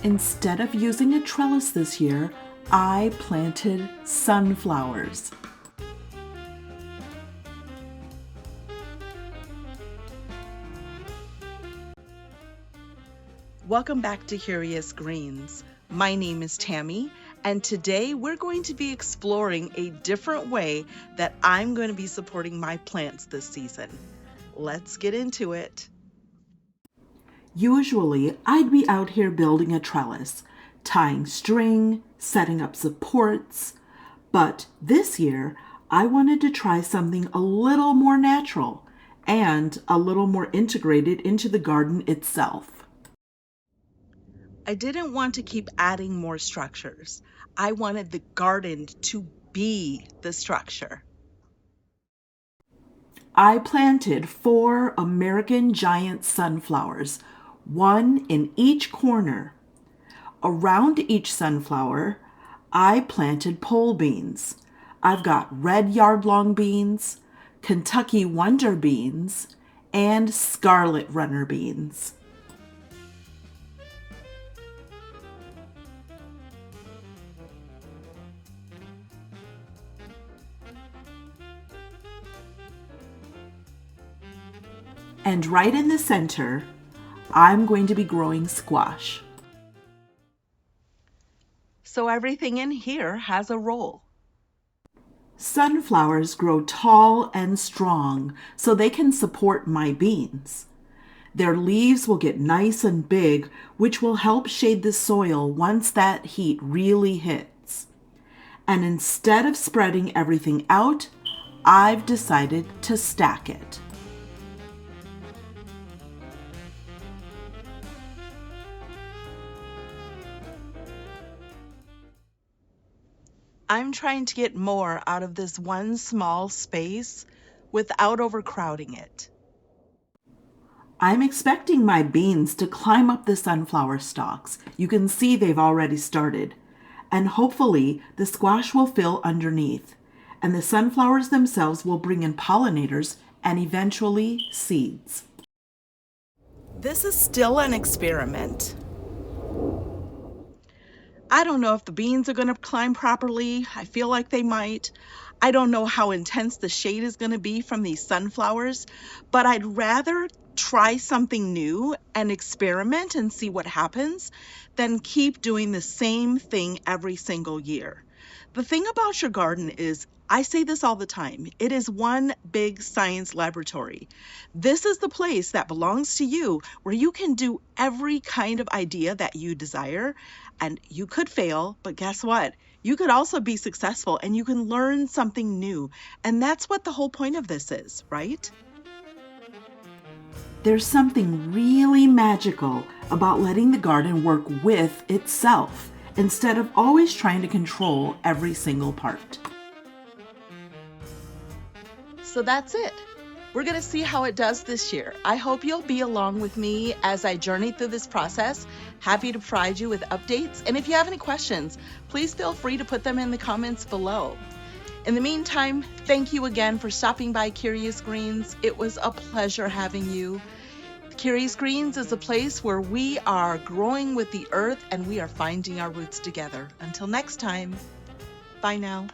Instead of using a trellis this year, I planted sunflowers. Welcome back to Curious Greens. My name is Tammy, and today we're going to be exploring a different way that I'm going to be supporting my plants this season. Let's get into it. Usually, I'd be out here building a trellis, tying string, setting up supports, but this year, I wanted to try something a little more natural and a little more integrated into the garden itself. I didn't want to keep adding more structures. I wanted the garden to be the structure. I planted 4 American giant sunflowers, one in each corner. Around each sunflower, I planted pole beans. I've got red yardlong beans, Kentucky wonder beans, and scarlet runner beans. And right in the center, I'm going to be growing squash. So everything in here has a role. Sunflowers grow tall and strong so they can support my beans. Their leaves will get nice and big, which will help shade the soil once that heat really hits. And instead of spreading everything out, I've decided to stack it. I'm trying to get more out of this one small space without overcrowding it. I'm expecting my beans to climb up the sunflower stalks. You can see they've already started. And hopefully the squash will fill underneath. And the sunflowers themselves will bring in pollinators and eventually seeds. This is still an experiment. I don't know if the beans are going to climb properly. I feel like they might. I don't know how intense the shade is going to be from these sunflowers, but I'd rather try something new and experiment and see what happens than keep doing the same thing every single year. The thing about your garden is, I say this all the time, it is one big science laboratory. This is the place that belongs to you where you can do every kind of idea that you desire, and you could fail, but guess what? You could also be successful and you can learn something new. And that's what the whole point of this is, right? There's something really magical about letting the garden work with itself instead of always trying to control every single part. So that's it. We're going to see how it does this year. I hope you'll be along with me as I journey through this process. Happy to provide you with updates. And if you have any questions, please feel free to put them in the comments below. In the meantime, thank you again for stopping by Curious Greens. It was a pleasure having you. Curious Greens is a place where we are growing with the earth and we are finding our roots together. Until next time, bye now.